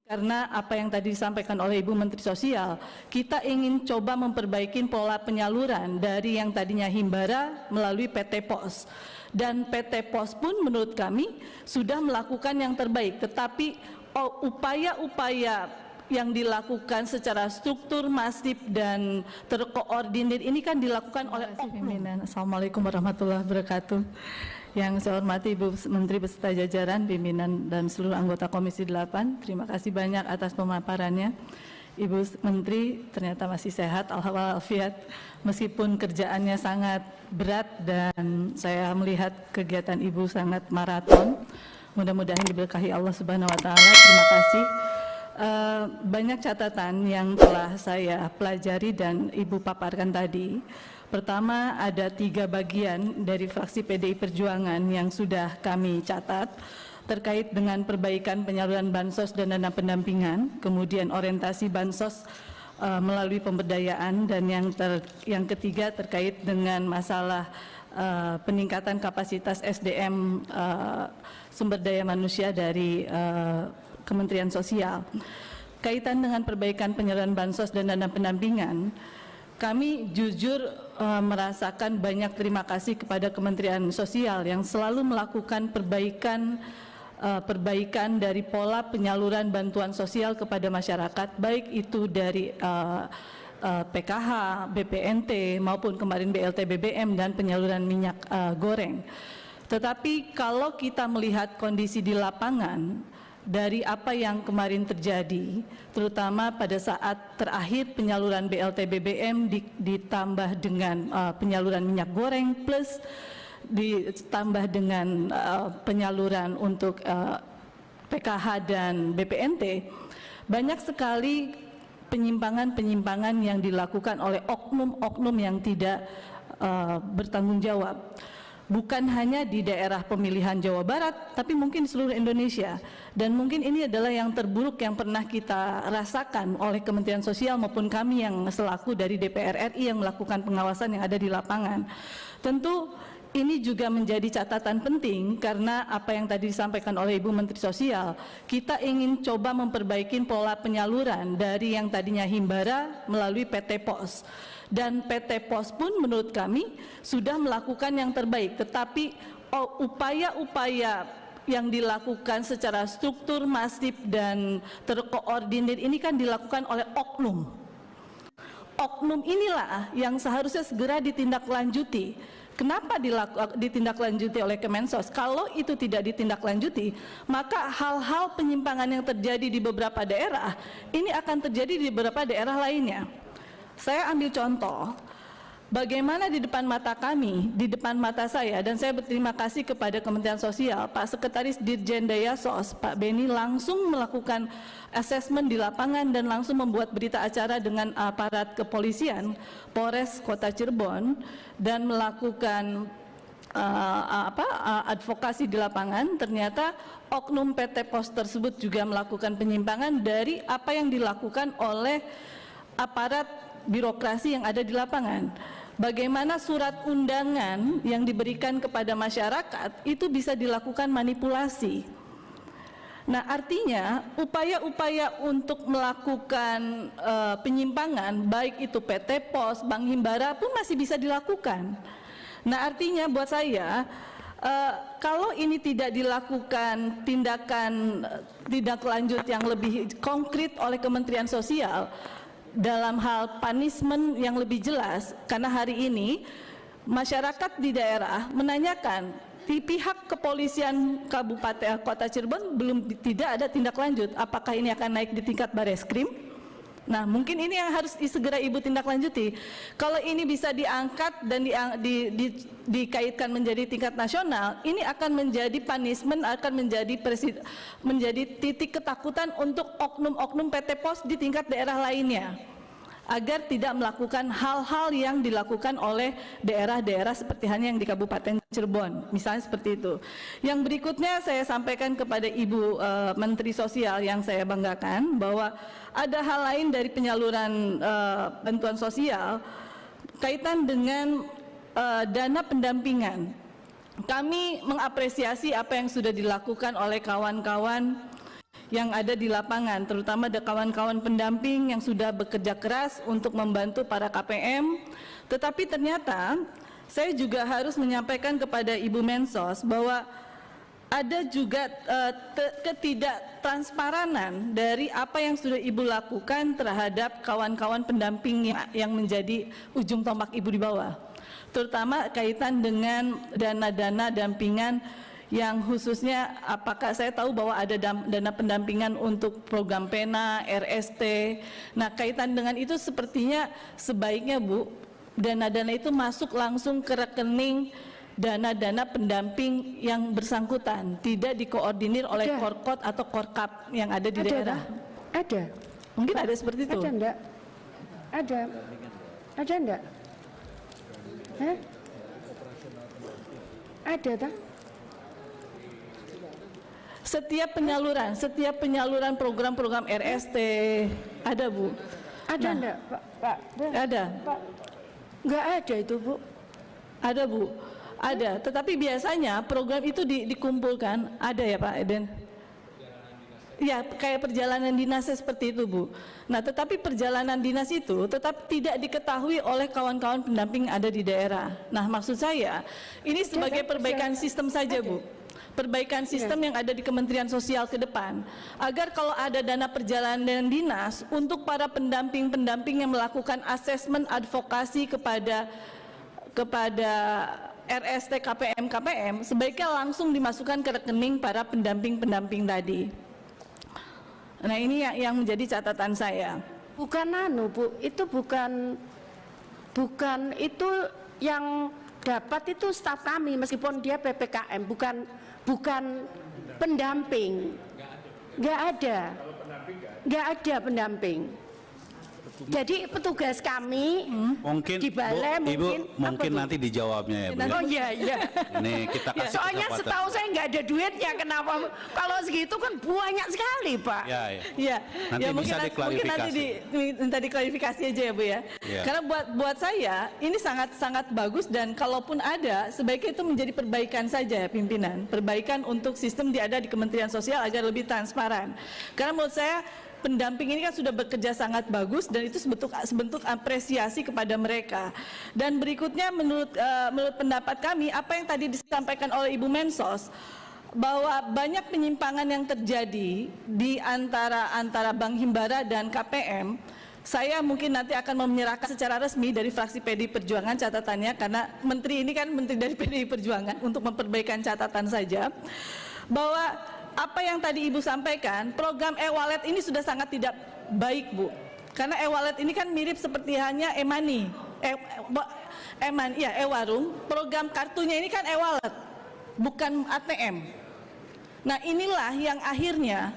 Karena apa yang tadi disampaikan oleh Ibu Menteri Sosial, kita ingin coba memperbaiki pola penyaluran dari yang tadinya Himbara melalui PT POS. Dan PT POS pun menurut kami sudah melakukan yang terbaik, tetapi upaya-upaya yang dilakukan secara struktur, masif, dan terkoordinir ini kan dilakukan oleh pimpinan. Assalamualaikum warahmatullahi wabarakatuh. Yang saya hormati Ibu Menteri beserta jajaran, pimpinan dan seluruh anggota Komisi 8, terima kasih banyak atas pemaparannya. Ibu Menteri ternyata masih sehat, alhamdulillah, meskipun kerjaannya sangat berat dan saya melihat kegiatan Ibu sangat maraton. Mudah-mudahan diberkahi Allah Subhanahu wa Ta'ala. Terima kasih. Banyak catatan yang telah saya pelajari dan Ibu paparkan tadi. Pertama, ada 3 bagian dari fraksi PDI Perjuangan yang sudah kami catat terkait dengan perbaikan penyaluran bansos dan dana pendampingan, kemudian orientasi bansos melalui pemberdayaan, dan yang ketiga terkait dengan masalah peningkatan kapasitas SDM sumber daya manusia dari Kementerian Sosial. Kaitan dengan perbaikan penyaluran bansos dan dana pendampingan, kami jujur merasakan banyak terima kasih kepada Kementerian Sosial yang selalu melakukan perbaikan dari pola penyaluran bantuan sosial kepada masyarakat, baik itu dari PKH, BPNT maupun kemarin BLT BBM dan penyaluran minyak goreng. Tetapi kalau kita melihat kondisi di lapangan, dari apa yang kemarin terjadi, terutama pada saat terakhir penyaluran BLT BBM ditambah dengan penyaluran minyak goreng plus ditambah dengan penyaluran untuk PKH dan BPNT, banyak sekali penyimpangan-penyimpangan yang dilakukan oleh oknum-oknum yang tidak bertanggung jawab. Bukan hanya di daerah pemilihan Jawa Barat, tapi mungkin seluruh Indonesia. Dan mungkin ini adalah yang terburuk yang pernah kita rasakan oleh Kementerian Sosial maupun kami yang selaku dari DPR RI yang melakukan pengawasan yang ada di lapangan. Tentu ini juga menjadi catatan penting karena apa yang tadi disampaikan oleh Ibu Menteri Sosial, kita ingin coba memperbaiki pola penyaluran dari yang tadinya Himbara melalui PT POS. Dan PT POS pun menurut kami sudah melakukan yang terbaik, tetapi upaya-upaya yang dilakukan secara struktur, masif, dan terkoordinir ini kan dilakukan oleh oknum. Oknum inilah yang seharusnya segera ditindaklanjuti. Kenapa ditindaklanjuti oleh Kemensos? Kalau itu tidak ditindaklanjuti, maka hal-hal penyimpangan yang terjadi di beberapa daerah, ini akan terjadi di beberapa daerah lainnya. Saya ambil contoh, bagaimana di depan mata kami, di depan mata saya, dan saya berterima kasih kepada Kementerian Sosial, Pak Sekretaris Dirjen Dayasos, Pak Beni langsung melakukan asesmen di lapangan dan langsung membuat berita acara dengan aparat kepolisian, Polres Kota Cirebon, dan melakukan advokasi di lapangan. Ternyata oknum PT POS tersebut juga melakukan penyimpangan dari apa yang dilakukan oleh aparat birokrasi yang ada di lapangan. Bagaimana surat undangan yang diberikan kepada masyarakat itu bisa dilakukan manipulasi. Nah, artinya upaya-upaya untuk melakukan penyimpangan baik itu PT POS, Bank Himbara pun masih bisa dilakukan. Nah, artinya buat saya kalau ini tidak dilakukan tindak lanjut yang lebih konkret oleh Kementerian Sosial dalam hal punishment yang lebih jelas, karena hari ini masyarakat di daerah menanyakan di pihak kepolisian Kabupaten Kota Cirebon tidak ada tindak lanjut, apakah ini akan naik di tingkat Bareskrim? Nah, mungkin ini yang harus segera Ibu tindak lanjuti. Kalau ini bisa diangkat dan dikaitkan menjadi tingkat nasional, ini akan menjadi punishment, akan menjadi titik ketakutan untuk oknum-oknum PT POS di tingkat daerah lainnya, agar tidak melakukan hal-hal yang dilakukan oleh daerah-daerah seperti hanya yang di Kabupaten Cirebon, misalnya seperti itu. Yang berikutnya saya sampaikan kepada Ibu Menteri Sosial yang saya banggakan, bahwa ada hal lain dari penyaluran bantuan sosial kaitan dengan dana pendampingan. Kami mengapresiasi apa yang sudah dilakukan oleh kawan-kawan yang ada di lapangan, terutama ada kawan-kawan pendamping yang sudah bekerja keras untuk membantu para KPM. Tetapi ternyata saya juga harus menyampaikan kepada Ibu Mensos bahwa ada juga ketidaktransparanan dari apa yang sudah Ibu lakukan terhadap kawan-kawan pendamping yang menjadi ujung tombak Ibu di bawah, terutama kaitan dengan dana-dana dampingan yang khususnya apakah saya tahu bahwa ada dana pendampingan untuk program PENA, RST. Nah, kaitan dengan itu sepertinya sebaiknya Bu, dana-dana itu masuk langsung ke rekening dana-dana pendamping yang bersangkutan, tidak dikoordinir oleh Korkot atau Korkap yang ada di daerah. Ada. Mungkin ada seperti itu. Ada enggak? Ada. Ada enggak? Hah? Ada tak? Setiap penyaluran program-program RST ada Bu. Ada enggak, Pak? Ada. Pak, enggak ada itu Bu. Ada Bu. Ada, tetapi biasanya program itu dikumpulkan, ada ya Pak Eden? Ya, kayak perjalanan dinasnya seperti itu Bu. Nah, tetapi perjalanan dinas itu tetap tidak diketahui oleh kawan-kawan pendamping ada di daerah. Nah, maksud saya, ini sebagai perbaikan sistem saja Bu. Perbaikan sistem yang ada di Kementerian Sosial ke depan, agar kalau ada dana perjalanan dinas untuk para pendamping-pendamping yang melakukan asesmen advokasi kepada RST KPM sebaiknya langsung dimasukkan ke rekening para pendamping-pendamping tadi. Nah, ini yang menjadi catatan saya. Bukan Bu, itu bukan itu yang dapat itu staf kami meskipun dia PPKM, bukan pendamping. Nggak ada pendamping. Jadi petugas kami mungkin di balai mungkin nanti dijawabnya ya Bu. Oh iya. Ini kita kasih soalnya kesempatan. setahu saya nggak ada duitnya, kenapa kalau segitu kan banyak sekali Pak. Ya. Nanti bisa diklarifikasi. Mungkin nanti minta diklarifikasi aja ya Bu ya. Karena buat saya ini sangat bagus, dan kalaupun ada sebaiknya itu menjadi perbaikan saja ya pimpinan. Perbaikan untuk sistem ada di Kementerian Sosial agar lebih transparan. Karena menurut saya pendamping ini kan sudah bekerja sangat bagus, dan itu sebentuk apresiasi kepada mereka. Dan berikutnya menurut pendapat kami, apa yang tadi disampaikan oleh Ibu Mensos, bahwa banyak penyimpangan yang terjadi di antara Bank Himbara dan KPM. Saya mungkin nanti akan menyerahkan secara resmi dari fraksi PDI Perjuangan catatannya, karena menteri ini kan menteri dari PDI Perjuangan, untuk memperbaikan catatan saja, bahwa apa yang tadi Ibu sampaikan, program e-wallet ini sudah sangat tidak baik Bu. Karena e-wallet ini kan mirip seperti hanya e-money, e-warung. Program kartunya ini kan e-wallet, bukan ATM. Nah, inilah yang akhirnya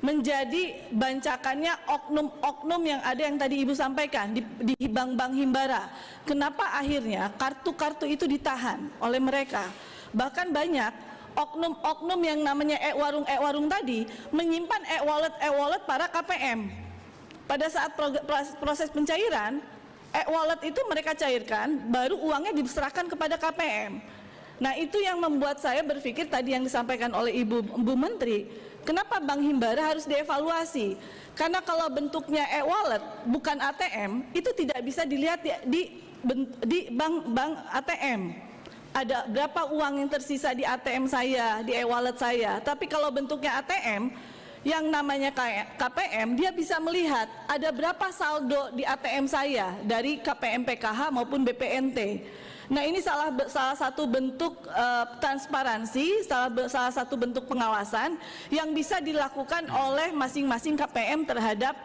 menjadi bancakannya oknum-oknum yang ada yang tadi Ibu sampaikan di bank-bank Himbara. Kenapa akhirnya kartu-kartu itu ditahan oleh mereka? Bahkan banyak oknum-oknum yang namanya e-warung tadi menyimpan e-wallet para KPM. Pada saat proses pencairan, e-wallet itu mereka cairkan, baru uangnya diserahkan kepada KPM. Nah, itu yang membuat saya berpikir tadi yang disampaikan oleh Ibu Menteri, kenapa Bank Himbara harus dievaluasi? Karena kalau bentuknya e-wallet bukan ATM, itu tidak bisa dilihat di bank ATM. Ada berapa uang yang tersisa di ATM saya, di e-wallet saya. Tapi kalau bentuknya ATM, yang namanya KPM, dia bisa melihat ada berapa saldo di ATM saya dari KPM PKH maupun BPNT. Nah, ini salah satu bentuk transparansi, salah satu bentuk pengawasan yang bisa dilakukan oleh masing-masing KPM terhadap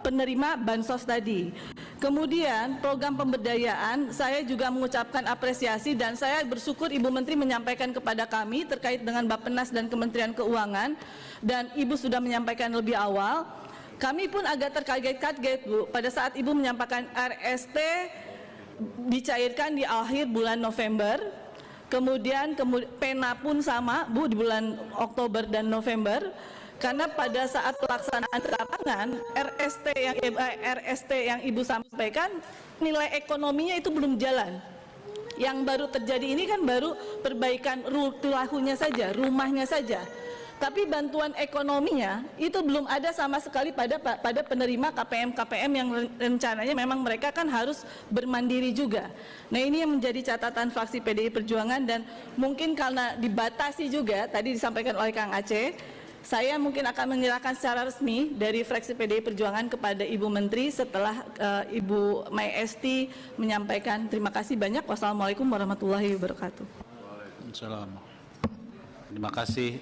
penerima bansos tadi. Kemudian program pemberdayaan, saya juga mengucapkan apresiasi, dan saya bersyukur Ibu Menteri menyampaikan kepada kami terkait dengan Bappenas dan Kementerian Keuangan, dan Ibu sudah menyampaikan lebih awal. Kami pun agak terkaget-kaget Bu, pada saat Ibu menyampaikan RST dicairkan di akhir bulan November, kemudian PENA pun sama Bu di bulan Oktober dan November. Karena pada saat pelaksanaan lapangan RST yang Ibu sampaikan, nilai ekonominya itu belum jalan. Yang baru terjadi ini kan baru perbaikan rumahnya saja. Tapi bantuan ekonominya itu belum ada sama sekali pada penerima KPM yang rencananya memang mereka kan harus bermandiri juga. Nah, ini yang menjadi catatan fraksi PDI Perjuangan, dan mungkin karena dibatasi juga tadi disampaikan oleh Kang Aceh, saya mungkin akan menyerahkan secara resmi dari fraksi PDI Perjuangan kepada Ibu Menteri setelah Ibu Mai Esti menyampaikan. Terima kasih banyak. Wassalamualaikum warahmatullahi wabarakatuh. Waalaikumsalam. Terima kasih.